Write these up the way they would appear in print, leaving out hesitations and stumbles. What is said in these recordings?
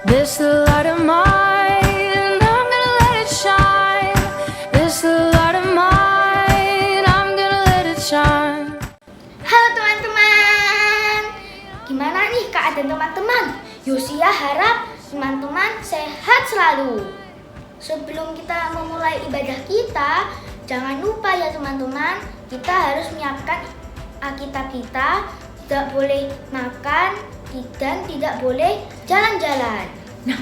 This the light of mine, I'm gonna let it shine. This the light of mine, I'm gonna let it shine. Halo teman-teman, gimana nih keadaan teman-teman? Yosia harap teman-teman sehat selalu. Sebelum kita memulai ibadah kita, jangan lupa ya teman-teman, kita harus menyiapkan Alkitab kita, tidak boleh makan dan tidak boleh jalan-jalan. Nah,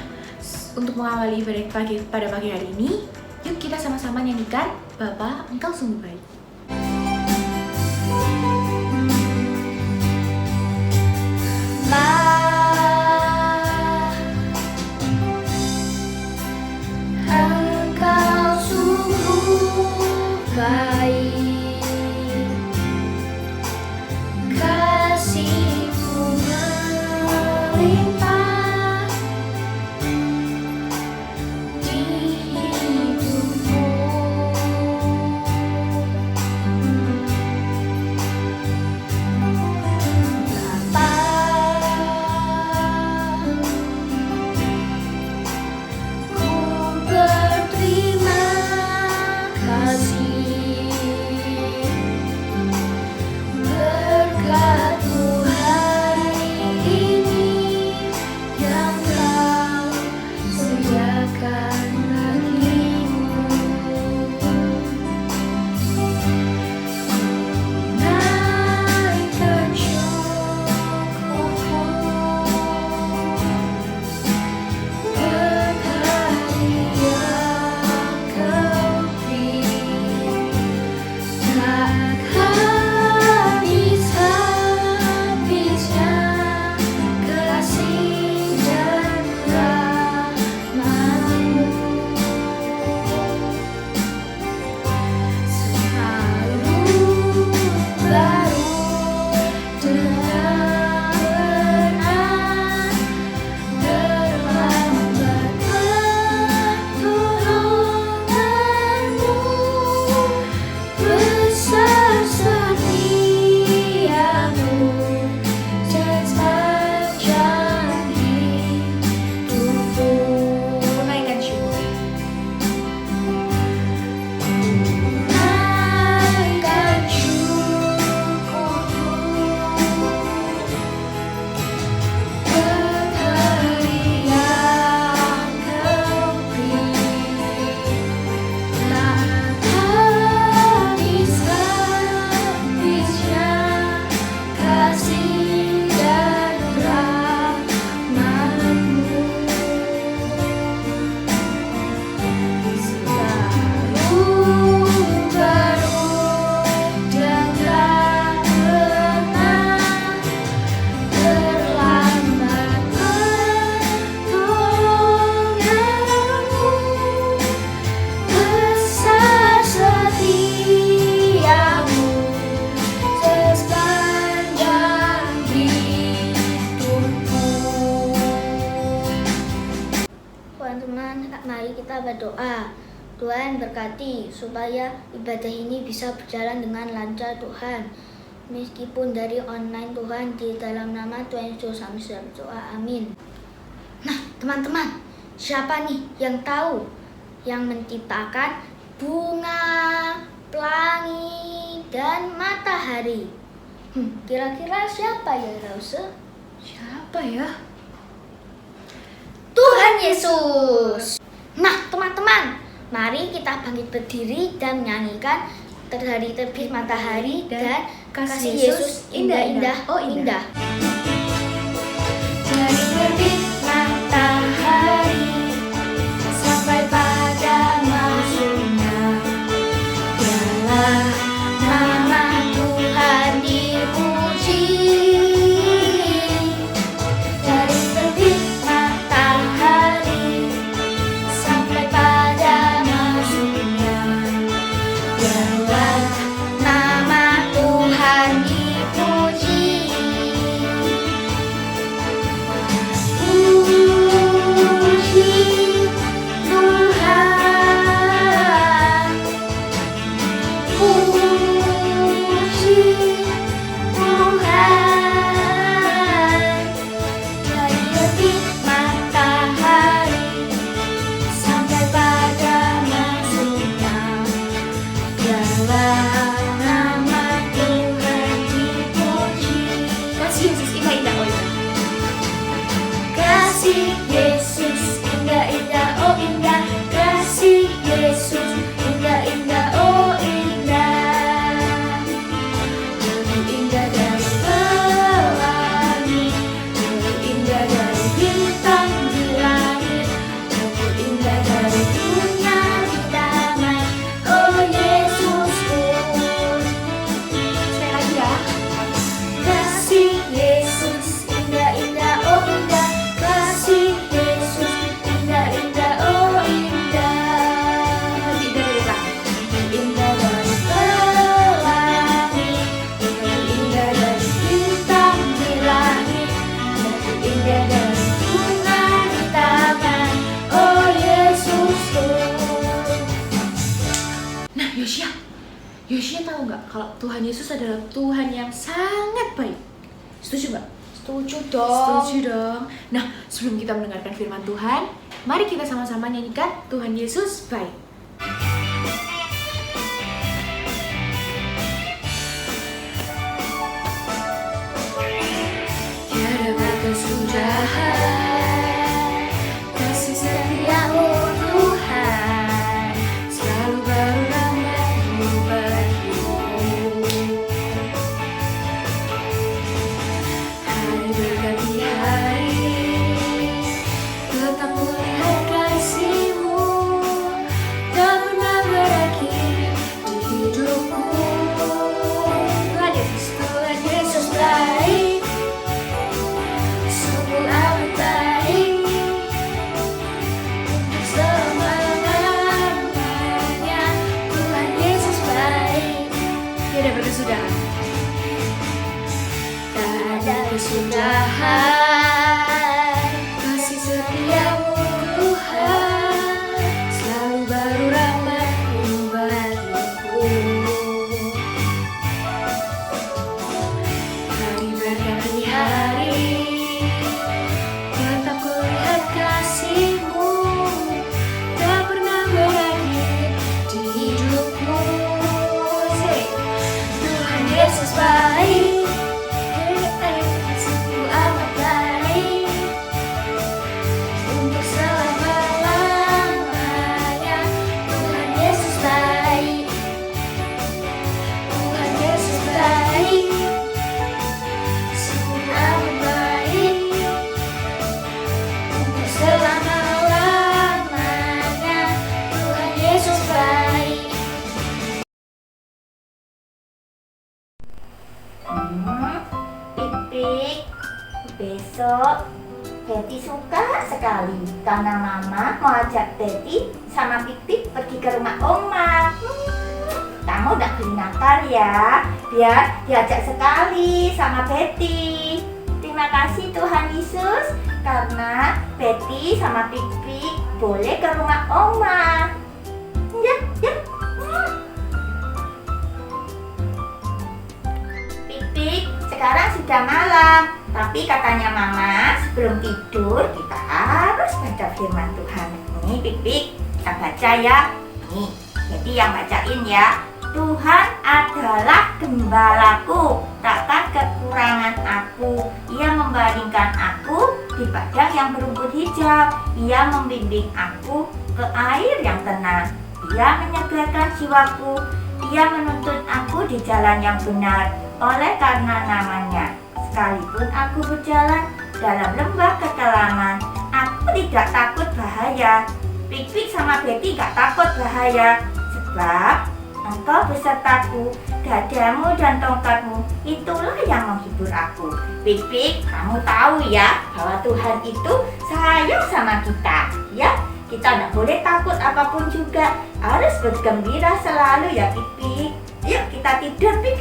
untuk mengawali ibadah pada pagi hari ini, yuk kita sama-sama nyanyikan Bapa, Engkau sungguh baik. Engkau sungguh baik, kasih-Mu melimpah di hidupku. Bapa, ku berterima kasih berkat hari ini yang Kau sediakan bagimu. Naikkan syukurku, berkati yang Kau beri, tak habis-habisnya kasih dan rahmat-Mu. Selalu baru dengan benar, terlambat pertolongan-Mu, besar setia-Mu sepanjang hidupku. Naikkan syukur. Naikkan syukurku, berkati yang Kau beri, tak habis-habisnya kasih dan rahmat-Mu. Selalu baru dengan benar, terlambat pertolongan-Mu, besar setia-Mu sepanjang hidupku. Teman-teman, mari kita berdoa. Tuhan berkati supaya ibadah ini bisa berjalan dengan lancar Tuhan. Meskipun dari online Tuhan, di dalam nama Tuhan Yesus kami sudah berdoa. Amin. Nah teman-teman, siapa nih yang tahu yang menciptakan bunga, pelangi, dan matahari? Kira-kira siapa ya Rose? Siapa ya? Tuhan Yesus. Nah teman-teman, mari kita bangkit berdiri dan menyanyikan Dari Terbit Matahari dan Kasih Yesus Indah-Indah, oh indah. Dari terbit matahari sampai pada masuknya, biarlah nama Tuhan dipuji. Dari terbit matahari sampai pada masuknya, biarlah nama Tuhan dipuji. Kasih Yesus indah-indah, oh indah. Kasih Yesus indah-indah, oh indah. Lebih indah dari pelangi, lebih indah dari bintang di langit, lebih indah dari bunga di taman. Oh Yesusku. Sekali lagi ya. Kasih Yesus indah-indah, oh indah. Kasih Yesus indah-indah, oh indah. Lebih dari langit. Indah dari pelangi, lebih indah dari bintang di langit, lebih indah dari bunga di taman. Oh Yesusku. Nah, Yoshia tahu nggak kalau Tuhan Yesus adalah Tuhan yang sangat baik? Setuju nggak? Setuju dong. Setuju dong. Nah, sebelum kita mendengarkan firman Tuhan, mari kita sama-sama nyanyikan Tuhan Yesus baik. Tiada batas Tuhan, kasih setiamu Tuhan, selalu baru rahmat-Mu bagiku. Hari berganti hari, tetap melihat kasih-Mu, tak pernah berakhir di hidupku. Tuhan Yesus baik, sungguh amat baik, untuk selama-lamanya. Tuhan Yesus baik. Tiada berkesudahan. Tak ada kesudahan, kasih setiamu Tuhan, selalu baru rahmat-Mu bagiku. Hari berganti hari, tetap kulihat kasih-Mu, tak pernah berakhir di hidupku. Say, Tuhan Yesus baik, sungguh amat baik, untuk selama-lamanya. Tuhan Yesus baik, Tuhan Yesus baik, sungguh amat baik, untuk selama-lamanya. Tuhan Yesus baik. Pipik, besok Betty suka sekali karena Mama mau ajak Betty sama Pipik pergi ke rumah Oma. Kamu udah beli Natal ya, biar diajak sekali sama Betty. Terima kasih Tuhan Yesus karena Betty sama Pipik boleh ke rumah Oma. Ya, ya. Pipik, sekarang sudah malam, tapi katanya Mama sebelum tidur kita harus baca firman Tuhan. Nih Pipik, kita baca ya. Nih, jadi yang bacain ya. Tuhan adalah gembalaku, takkan kekurangan aku. Ia membaringkan aku di padang yang berumput hijau. Ia membimbing aku ke air yang tenang. Ia menyegarkan jiwaku. Ia menuntun aku di jalan yang benar oleh karena namanya. Sekalipun aku berjalan dalam lembah kekelaman, aku tidak takut bahaya. Pik-pik sama Betty gak takut bahaya, sebab Engkau besertaku, gadamu dan tongkatmu, itulah yang menghibur aku. Pik-pik, kamu tahu ya bahwa Tuhan itu sayang sama kita. Ya, kita tidak boleh takut apapun juga, harus bergembira selalu ya Pik-pik. Yuk kita tidur Pik.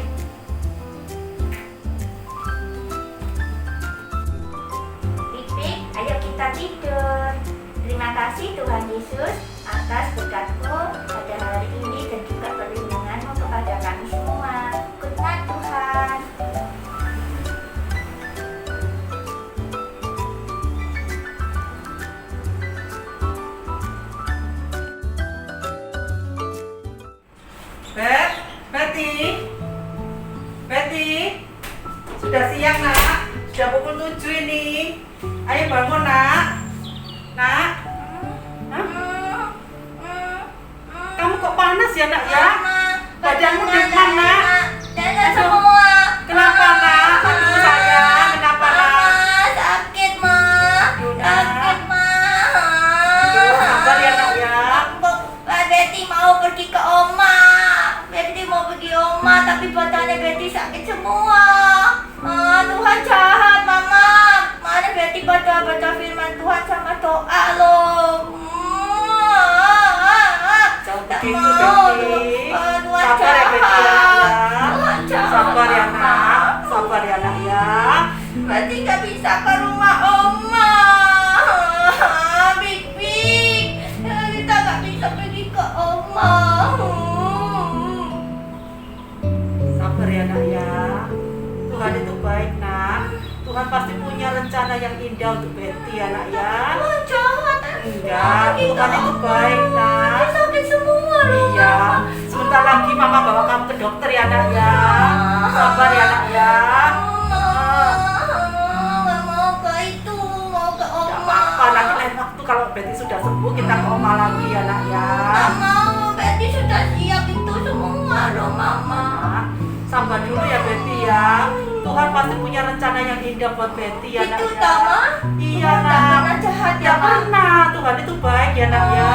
Pik-pik, ayo kita tidur. Terima kasih Tuhan Yesus atas berkat-Mu pada hari ini dan juga perlindungan-Mu kepada kami semua. Good night Tuhan. Betty, sudah siang nak, sudah pukul 7 ini. Ayo bangun nak. ya nak ya? Mama, Badanmu badannya demam nak. Nenek semua. Kenapa nak? Aduh sayang, kenapa nak? Mama, sakit ma. Aduh, nak. Sakit ma. Aduh, sabar ya nak ya. Betty mau pergi ke oma. Betty mau pergi oma, tapi badannya Betty sakit semua. Tuhan jahat, Mama. Mana Betty baca firman Tuhan sama doa loh. Jangan Tak begitu mau. Betty. Tuhan Sabar ya Betty ya jahat. nak ya. Tuhan jahat, Sabar ya Mama. nak. Sabar ya nak ya. Betty nggak bisa ke rumah oma. Big Big, kita nggak bisa pergi ke oma. Sabar ya nak ya. Tuhan itu baik nak. Tuhan pasti punya rencana yang indah untuk Betty ya nak ya. Tuhan jahat. Enggak, Tuhan itu baik nak. Dia sakit semua loh. Iya, sebentar lagi mama bawa kamu ke dokter ya nak ya. Sabar ya nak ya. Nggak mau ke itu, mau ke Tidak oma. apa-apa, nanti lain waktu kalau Betty sudah sembuh kita ke oma lagi ya nak ya. Nggak mau, Betty sudah siap itu semua loh Mama. Nah, sabar dulu ya Betty ya. Tuhan pasti punya rencana yang indah buat Betty ya nak Itu ya. Tama. Iya Nggak nak. pernah jahat ya Tidak Ma. pernah, Tuhan itu baik ya nak ya.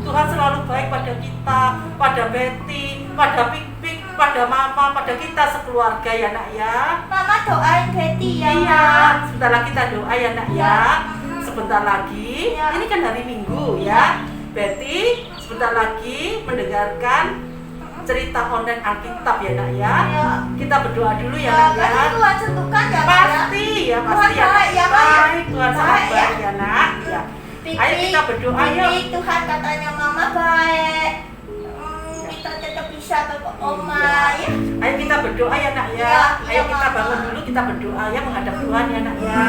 Tuhan selalu baik pada kita, pada Betty, pada Pik-Pik, pada Mama, pada kita sekeluarga ya nak ya. Mama doain Betty ya Ma. Iya, sebentar lagi kita doa ya nak ya. Sebentar lagi, Ya. ini kan hari Minggu ya. Betty sebentar lagi mendengarkan cerita online Alkitab ya nak ya. Ya. Kita berdoa dulu ya Ya, nak ya. pasti Tuhan sembuhkan ya Ma. Pasti ya, pasti ya. Tuhan baik ya, Ma. Baik, Tuhan sangat Baik ya. baik ya nak. Ya. Ayo kita berdoa yuk. Pik, Tuhan katanya Mama baik. Kita tetap bisa ke oma ya. Ayo kita berdoa ya nak ya. Ya, Ayo ya, kita Mama. bangun dulu, kita berdoa ya menghadap Tuhan ya nak ya.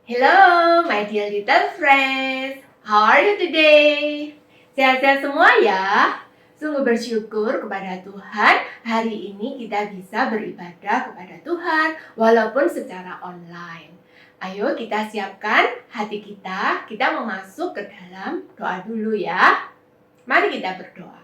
Hello, my dear little friends. How are you today? Sehat-sehat semua ya? Sungguh bersyukur kepada Tuhan, hari ini kita bisa beribadah kepada Tuhan walaupun secara online. Ayo kita siapkan hati kita mau masuk ke dalam doa dulu ya. Mari kita berdoa.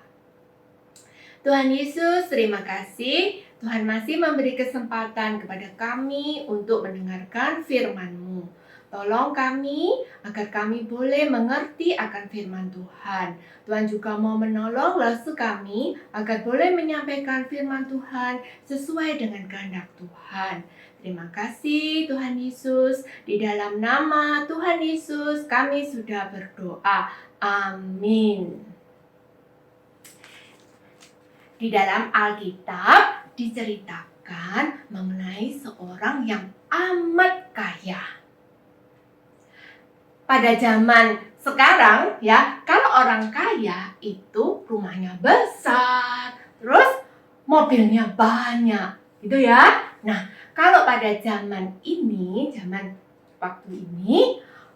Tuhan Yesus, terima kasih. Tuhan masih memberi kesempatan kepada kami untuk mendengarkan firman-Mu. Tolong kami agar kami boleh mengerti akan firman Tuhan. Tuhan juga mau menolong lesu kami agar boleh menyampaikan firman Tuhan sesuai dengan kehendak Tuhan. Terima kasih Tuhan Yesus. Di dalam nama Tuhan Yesus kami sudah berdoa. Amin. Di dalam Alkitab diceritakan mengenai seorang yang amat kaya. Pada zaman sekarang ya, kalau orang kaya itu rumahnya besar, terus mobilnya banyak, gitu ya. Nah, kalau pada zaman ini,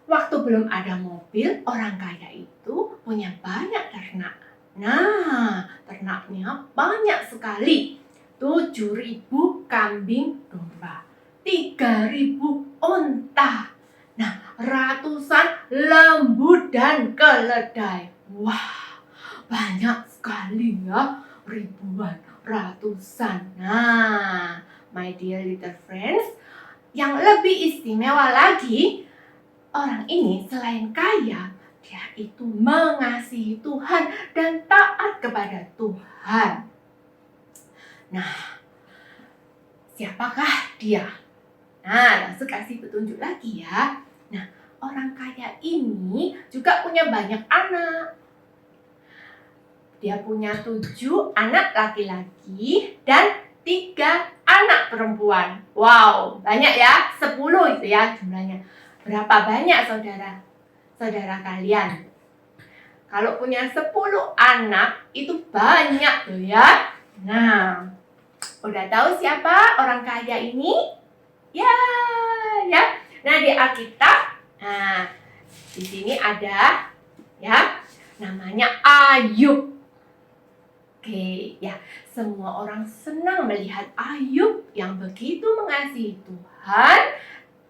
waktu belum ada mobil, orang kaya itu punya banyak ternak. Nah, ternaknya banyak sekali. 7.000 kambing domba, 3.000 unta. Nah, ratusan lembu dan keledai. Wah, banyak sekali ya. Ribuan, ratusan. Nah, my dear little friends, yang lebih istimewa lagi, orang ini selain kaya, dia itu mengasihi Tuhan dan taat kepada Tuhan. Nah, siapakah dia? Nah, langsung kasih petunjuk lagi ya. Nah, orang kaya ini juga punya banyak anak. Dia punya 7 anak laki-laki dan 3 anak perempuan. Wow, banyak ya, 10 itu ya jumlahnya. Berapa banyak saudara kalian? Kalau punya 10 anak itu banyak loh ya. Nah, udah tahu siapa orang kaya ini? Ya. Nah, di Alkitab, di sini ada ya, namanya Ayub. Oke, ya, semua orang senang melihat Ayub yang begitu mengasihi Tuhan,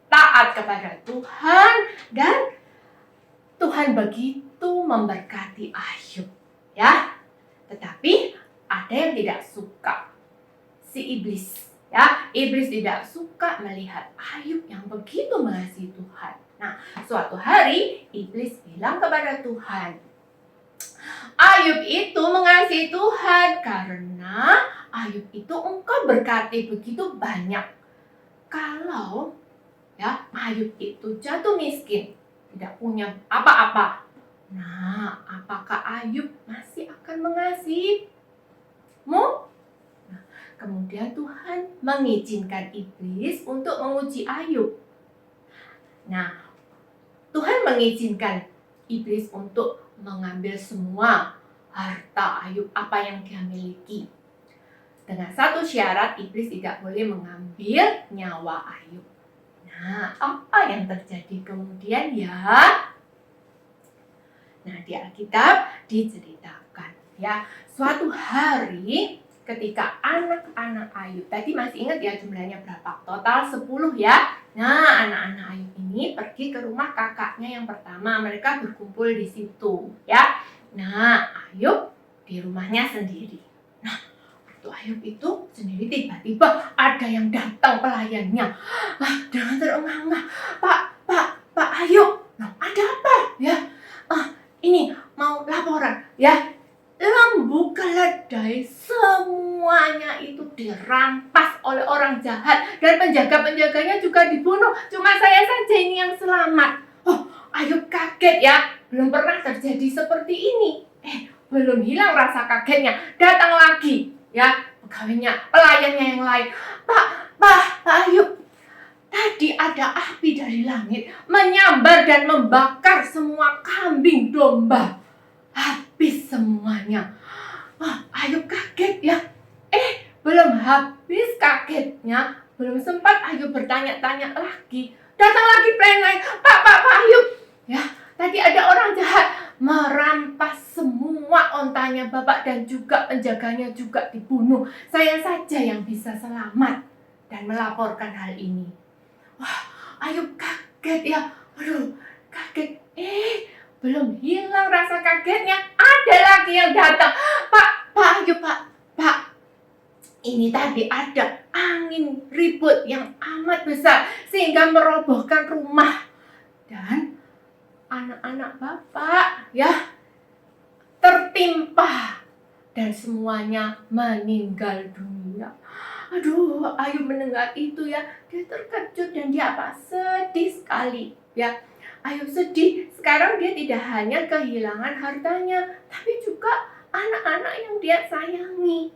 taat kepada Tuhan, dan Tuhan begitu memberkati Ayub, ya. Tetapi ada yang tidak suka, si iblis, ya. Iblis tidak suka melihat Ayub yang begitu mengasihi Tuhan. Nah, suatu hari iblis bilang kepada Tuhan, Ayub itu mengasihi Tuhan karena Ayub itu engkau berkati begitu banyak. Kalau ya Ayub itu jatuh miskin, tidak punya apa-apa, nah apakah Ayub masih akan mengasihimu? Nah, kemudian Tuhan mengizinkan iblis untuk menguji Ayub. Nah, Tuhan mengizinkan iblis untuk mengambil semua harta Ayub apa yang dia miliki. Dengan satu syarat, iblis tidak boleh mengambil nyawa Ayub. Nah, apa yang terjadi kemudian ya? Nah, di Alkitab diceritakan ya, suatu hari ketika anak-anak Ayub, tadi masih ingat ya jumlahnya berapa? Total 10 ya. Nah, anak-anak Ayub ini pergi ke rumah kakaknya yang pertama. Mereka berkumpul di situ, ya. Nah, Ayub di rumahnya sendiri. Nah, waktu Ayub itu sendiri tiba-tiba ada yang datang pelayannya. Dengan terengah-engah, Pak Ayub, loh, ada apa? Ya, ini mau laporan, ya. Lembu keledai semuanya itu dirampas oleh orang jahat dan penjaga-penjaganya juga dibunuh. Cuma saya saja ini yang selamat. Oh, Ayub kaget ya. Belum pernah terjadi seperti ini. Belum hilang rasa kagetnya. Datang lagi ya pegawainya, pelayannya yang lain. Pak Ayub, tadi ada api dari langit menyambar dan membakar semua kambing domba. Habis semuanya. Ayub kaget ya. Belum habis kagetnya, belum sempat Ayub bertanya-tanya lagi. Datang lagi pelayan lain. Pak Ayub, ya, tadi ada orang jahat merampas semua ontanya Bapak dan juga penjaganya juga dibunuh. Saya saja yang bisa selamat dan melaporkan hal ini. Ayub kaget ya. Aduh, kaget. Belum hilang rasa kagetnya, ada lagi yang datang. Pak Ayub, Pak, ini tadi ada angin ribut yang amat besar sehingga merobohkan rumah. Dan anak-anak Bapak ya tertimpa dan semuanya meninggal dunia. Aduh, Ayub mendengar itu ya, dia terkejut dan dia sedih sekali ya. Ayub sedih, sekarang dia tidak hanya kehilangan hartanya, tapi juga anak-anak yang dia sayangi.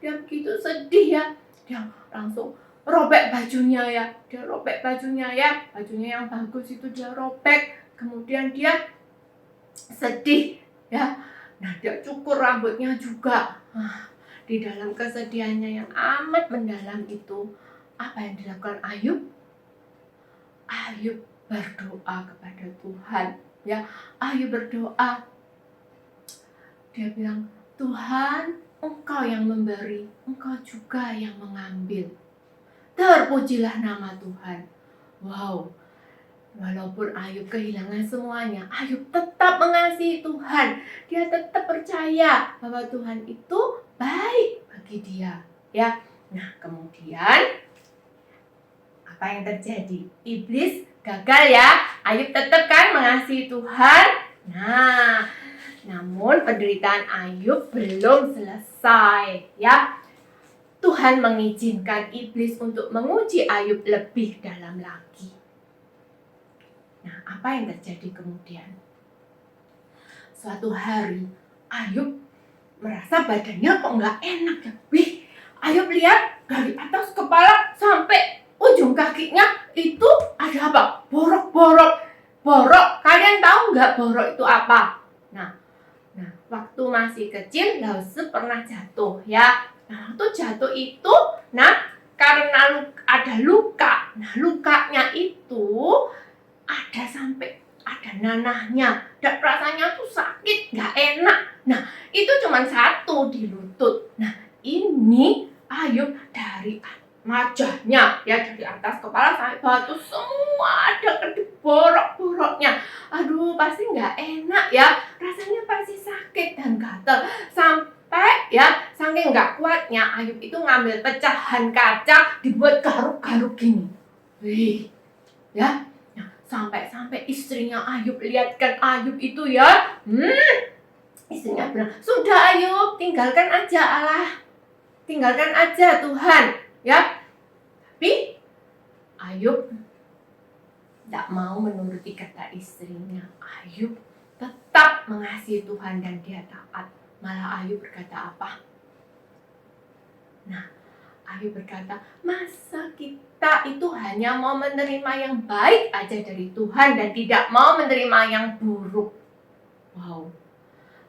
Dia begitu sedih ya, dia langsung robek bajunya ya. Dia robek bajunya ya, bajunya yang bagus itu dia robek. Kemudian dia sedih ya. Nah, dia cukur rambutnya juga. Di dalam kesedihannya yang amat mendalam itu, apa yang dilakukan Ayub? Ayub berdoa kepada Tuhan ya. Ayub berdoa, dia bilang, Tuhan, Engkau yang memberi, Engkau juga yang mengambil. Terpujilah nama Tuhan. Wow, walaupun Ayub kehilangan semuanya, Ayub tetap mengasihi Tuhan. Dia tetap percaya bahwa Tuhan itu baik bagi dia ya. Nah, kemudian apa yang terjadi? Iblis gagal ya. Ayub tetap kan mengasihi Tuhan. Nah, namun penderitaan Ayub belum selesai ya. Tuhan mengizinkan iblis untuk menguji Ayub lebih dalam lagi. Nah, apa yang terjadi kemudian? Suatu hari Ayub merasa badannya kok nggak enak ya. Ayub lihat dari atas kepala sampai ujung kakinya itu ada apa? Borok. Kalian tahu nggak borok itu apa? Nah, waktu masih kecil Lause pernah jatuh ya. Nah, waktu jatuh itu, karena ada luka. Nah, lukanya itu ada sampai ada nanahnya, dan rasanya tuh sakit, nggak enak. Nah, itu cuma satu di lutut. Nah, ini Ayub dari wajahnya, ya dari atas kepala sampai bawah tuh semua ada kedip borok-boroknya. Aduh, pasti nggak enak ya, rasanya pasti sakit dan gatal. Sampai ya, saking nggak kuatnya Ayub itu ngambil pecahan kaca dibuat garuk-garuk gini. Wih, ya. Nah, sampai istrinya Ayub lihatkan Ayub itu ya, istrinya bilang, sudah Ayub, tinggalkan aja Allah, tinggalkan aja Tuhan, ya. Tapi Ayub tidak mau menuruti kata istrinya. Ayub tetap mengasihi Tuhan dan dia taat. Malah Ayub berkata apa? Nah, Ayub berkata, masa kita itu hanya mau menerima yang baik aja dari Tuhan dan tidak mau menerima yang buruk. Wow,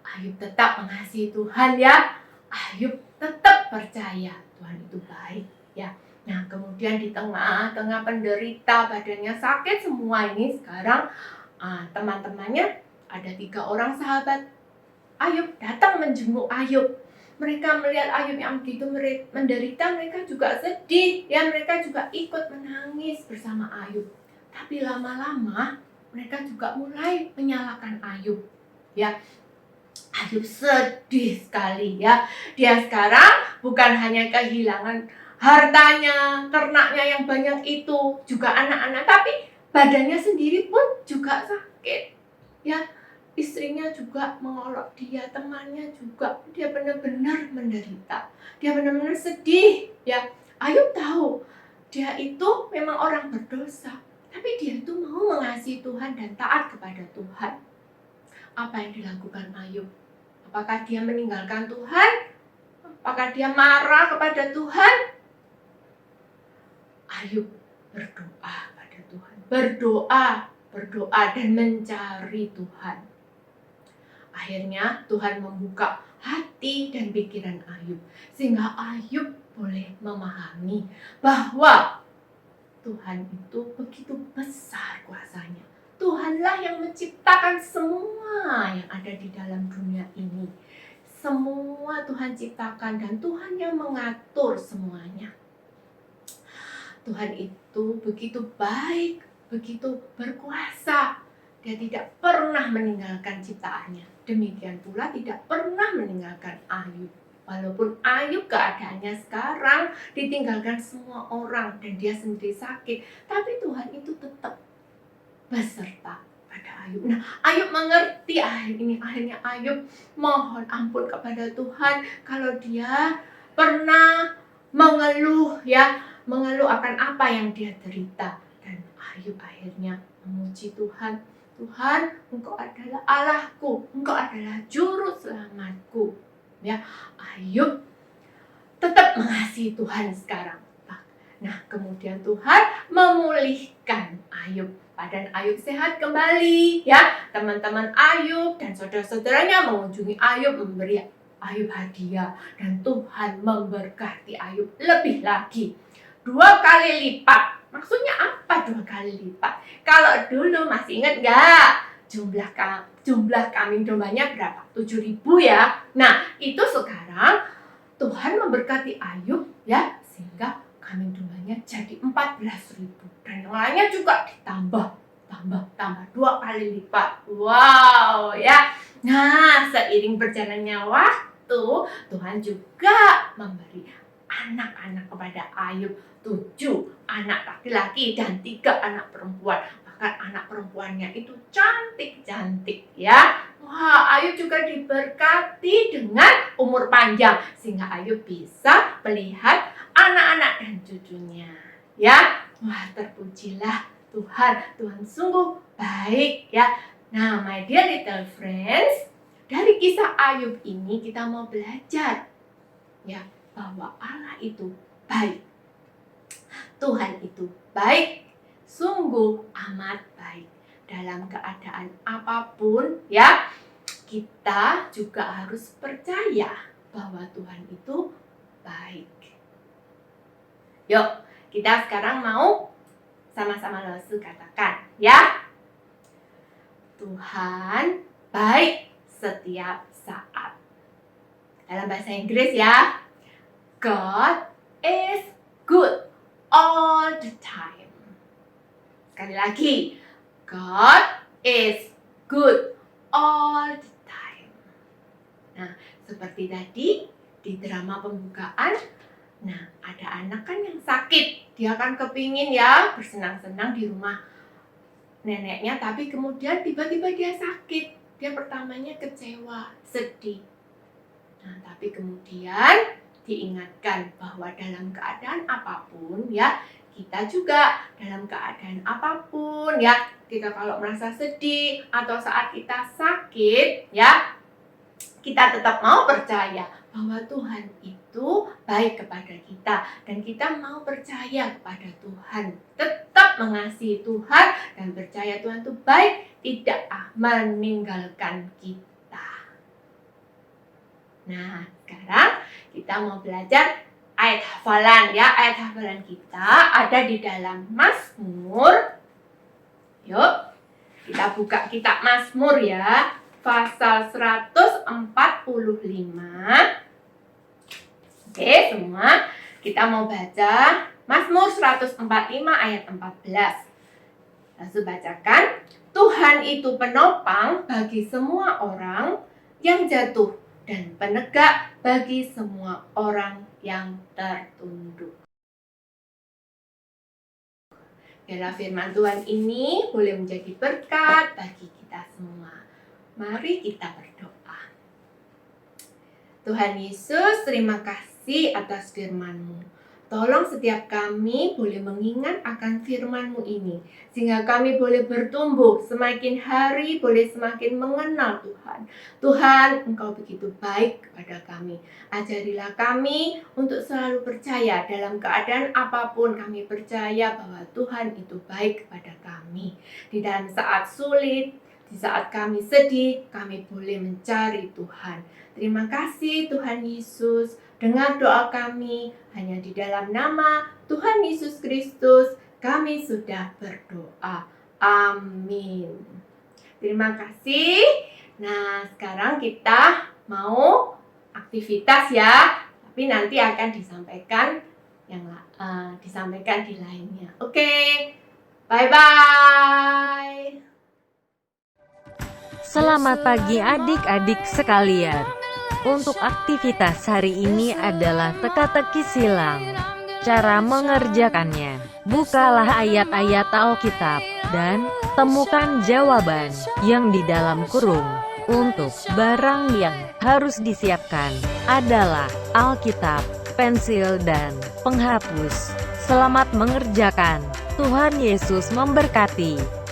Ayub tetap mengasihi Tuhan ya. Ayub tetap percaya Tuhan itu baik ya. Nah, kemudian di tengah-tengah penderita, badannya sakit semua ini sekarang, teman-temannya ada 3 orang sahabat Ayub datang menjenguk Ayub. Mereka melihat Ayub yang begitu menderita, mereka juga sedih, ya mereka juga ikut menangis bersama Ayub. Tapi lama-lama mereka juga mulai menyalahkan Ayub, ya. Ayub sedih sekali ya. Dia sekarang bukan hanya kehilangan hartanya, ternaknya yang banyak itu, juga anak-anak, tapi badannya sendiri pun juga sakit. Ya, istrinya juga mengolok dia, temannya juga. Dia benar-benar menderita. Dia benar-benar sedih. Ya, Ayub tahu dia itu memang orang berdosa, tapi dia itu mau mengasihi Tuhan dan taat kepada Tuhan. Apa yang dilakukan Ayub? Apakah dia meninggalkan Tuhan? Apakah dia marah kepada Tuhan? Ayub berdoa pada Tuhan. Berdoa dan mencari Tuhan. Akhirnya Tuhan membuka hati dan pikiran Ayub, sehingga Ayub boleh memahami bahwa Tuhan itu begitu besar kuasanya. Tuhanlah yang menciptakan semua yang ada di dalam dunia ini. Semua Tuhan ciptakan dan Tuhan yang mengatur semuanya. Tuhan itu begitu baik, begitu berkuasa. Dia tidak pernah meninggalkan ciptaannya. Demikian pula tidak pernah meninggalkan Ayub. Walaupun Ayub keadaannya sekarang ditinggalkan semua orang dan dia sendiri sakit, tapi Tuhan itu tetap beserta pada Ayub. Nah, Ayub mengerti akhirnya Ayub mohon ampun kepada Tuhan kalau dia pernah mengeluh akan apa yang dia derita. Dan Ayub akhirnya memuji Tuhan. Tuhan, Engkau adalah Allahku, Engkau adalah juru selamatku. Ya, Ayub tetap mengasihi Tuhan sekarang. Nah, kemudian Tuhan memulihkan Ayub. Badan Ayub sehat kembali, ya. Teman-teman Ayub dan saudara-saudaranya mengunjungi Ayub, memberi Ayub hadiah, dan Tuhan memberkati Ayub lebih lagi. 2 kali lipat. Maksudnya apa 2 kali lipat? Kalau dulu masih ingat nggak? Jumlah kambing dombanya berapa? 7.000 ya. Nah, itu sekarang Tuhan memberkati Ayub ya, sehingga kambing dombanya jadi 14.000. Dan yang lainnya juga ditambah 2 kali lipat. Wow ya. Nah, seiring berjalannya waktu, Tuhan juga memberi anak-anak kepada Ayub. 7 anak laki-laki dan 3 anak perempuan. Bahkan anak perempuannya itu cantik-cantik ya. Wah, Ayub juga diberkati dengan umur panjang, sehingga Ayub bisa melihat anak-anak dan cucunya. Ya, wah, terpujilah Tuhan. Tuhan sungguh baik ya. Nah, my dear little friends, dari kisah Ayub ini kita mau belajar ya bahwa Allah itu baik. Tuhan itu baik, sungguh amat baik. Dalam keadaan apapun ya, kita juga harus percaya bahwa Tuhan itu baik. Yuk, kita sekarang mau sama-sama lesu katakan ya. Tuhan baik setiap saat. Dalam bahasa Inggris ya, God is good all the time. Sekali lagi, God is good all the time. Nah, seperti tadi di drama pembukaan, nah ada anak kan yang sakit, dia kan kepingin ya bersenang-senang di rumah neneknya, tapi kemudian tiba-tiba dia sakit. Dia pertamanya kecewa, sedih. Nah, tapi kemudian diingatkan bahwa dalam keadaan apapun ya, kita juga dalam keadaan apapun ya, kita kalau merasa sedih atau saat kita sakit ya, kita tetap mau percaya bahwa Tuhan itu baik kepada kita dan kita mau percaya kepada Tuhan, tetap mengasihi Tuhan dan percaya Tuhan itu baik, tidak meninggalkan kita. Nah, sekarang kita mau belajar ayat hafalan ya. Ayat hafalan kita ada di dalam Mazmur. Yuk, kita buka kitab Mazmur ya. Pasal 145. Oke, semua kita mau baca Mazmur 145 ayat 14. Lalu bacakan, Tuhan itu penopang bagi semua orang yang jatuh dan penegak bagi semua orang yang tertunduk. Biarlah firman Tuhan ini boleh menjadi berkat bagi kita semua. Mari kita berdoa. Tuhan Yesus, terima kasih atas firman-Mu. Tolong setiap kami boleh mengingat akan firman-Mu ini, sehingga kami boleh bertumbuh, semakin hari boleh semakin mengenal Tuhan. Tuhan, Engkau begitu baik kepada kami. Ajarilah kami untuk selalu percaya dalam keadaan apapun, kami percaya bahwa Tuhan itu baik kepada kami. Di dalam saat sulit, di saat kami sedih, kami boleh mencari Tuhan. Terima kasih Tuhan Yesus. Dengar doa kami, hanya di dalam nama Tuhan Yesus Kristus kami sudah berdoa. Amin. Terima kasih. Nah, sekarang kita mau aktivitas ya, tapi nanti akan disampaikan disampaikan di lainnya. Oke, bye-bye. Selamat pagi adik-adik sekalian. Untuk aktivitas hari ini adalah teka-teki silang. Cara mengerjakannya, bukalah ayat-ayat Alkitab dan temukan jawaban yang di dalam kurung. Untuk barang yang harus disiapkan adalah Alkitab, pensil, dan penghapus. Selamat mengerjakan. Tuhan Yesus memberkati.